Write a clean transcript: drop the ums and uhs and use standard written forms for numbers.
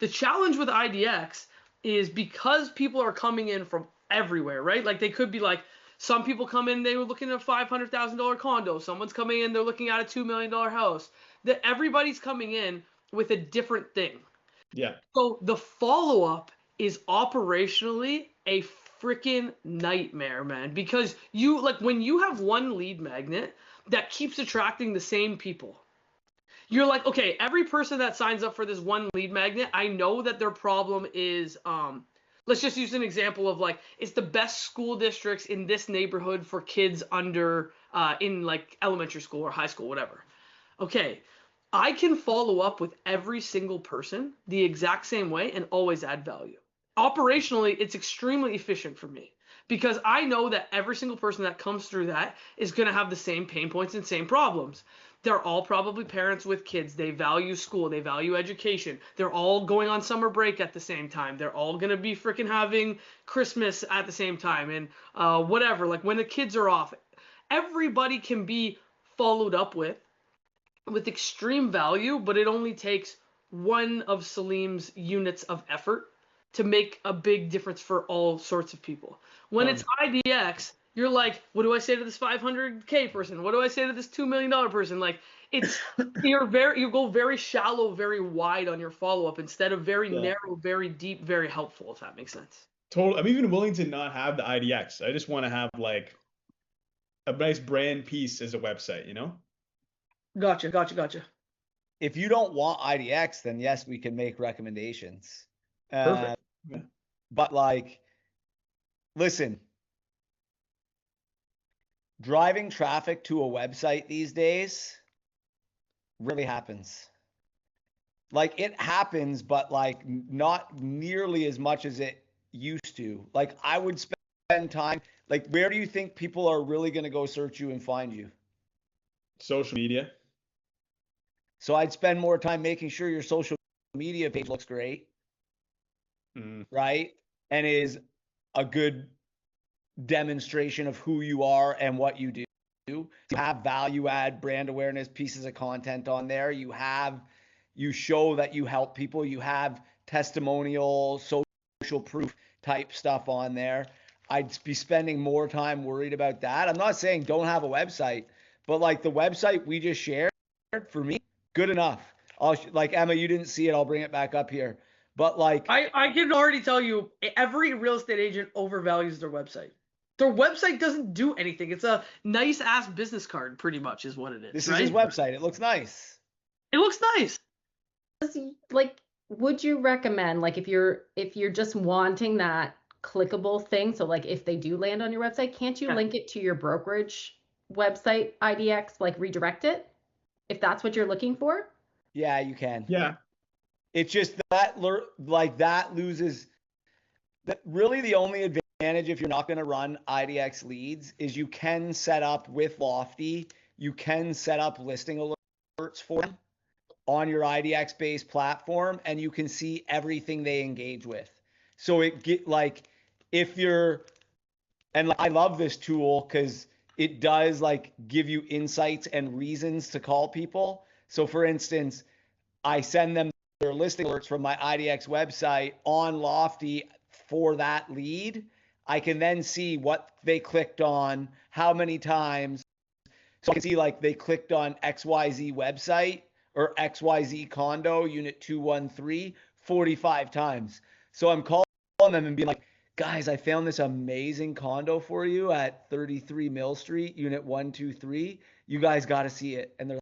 The challenge with IDX is because people are coming in from everywhere, right? Like they could be like, some people come in, they were looking at a $500,000 condo. Someone's coming in, they're looking at a $2 million house. That everybody's coming in with a different thing. Yeah. So the follow-up is operationally a freaking nightmare, man. Because you, like, when you have one lead magnet that keeps attracting the same people, you're like, okay, every person that signs up for this one lead magnet, I know that their problem is, let's just use an example of like, it's the best school districts in this neighborhood for kids under, in like elementary school or high school, whatever. Okay, I can follow up with every single person the exact same way and always add value. Operationally, it's extremely efficient for me because I know that every single person that comes through that is going to have the same pain points and same problems. They're all probably parents with kids. They value school. They value education. They're all going on summer break at the same time. They're all going to be freaking having Christmas at the same time and whatever. Like when the kids are off, everybody can be followed up with extreme value, but it only takes one of Salim's units of effort to make a big difference for all sorts of people. When it's IDX, you're like, what do I say to this 500K person? What do I say to this $2 million person? Like, it's you go very shallow, very wide on your follow-up instead of very narrow, very deep, very helpful, if that makes sense. Totally. I'm even willing to not have the IDX. I just want to have like a nice brand piece as a website, you know? Gotcha. If you don't want IDX, then yes, we can make recommendations. Perfect. But like, listen, driving traffic to a website these days really happens. Like it happens, but like not nearly as much as it used to. Like I would spend time, like where do you think people are really going to go search you and find you? Social media. So I'd spend more time making sure your social media page looks great, right? And is a good demonstration of who you are and what you do. You have value add brand awareness pieces of content on there. You show that you help people. You have testimonial, social proof type stuff on there. I'd be spending more time worried about that. I'm not saying don't have a website, but like the website we just shared, for me, good enough. Like Emma, you didn't see it. I'll bring it back up here. But like, I can already tell you, every real estate agent overvalues their website. Their website doesn't do anything. It's a nice ass business card, pretty much, is what it is. This right? is his website. It looks nice. It looks nice. Like, would you recommend, like, if you're just wanting that clickable thing, so like if they do land on your website, can't you link it to your brokerage website, IDX, like redirect it if that's what you're looking for? Yeah, you can. Yeah. It's just that loses. That really the only advantage if you're not going to run IDX leads is you can set up with Lofty, you can set up listing alerts for them on your IDX based platform, and you can see everything they engage with. So it get like if you're, and like, I love this tool because it does like give you insights and reasons to call people. So for instance, I send them their listing alerts from my IDX website on Lofty for that lead. I can then see what they clicked on, how many times. So I can see like they clicked on XYZ website or XYZ condo unit 213 45 times. So I'm calling them and being like, guys, I found this amazing condo for you at 33 Mill Street, unit 123. You guys got to see it. And they're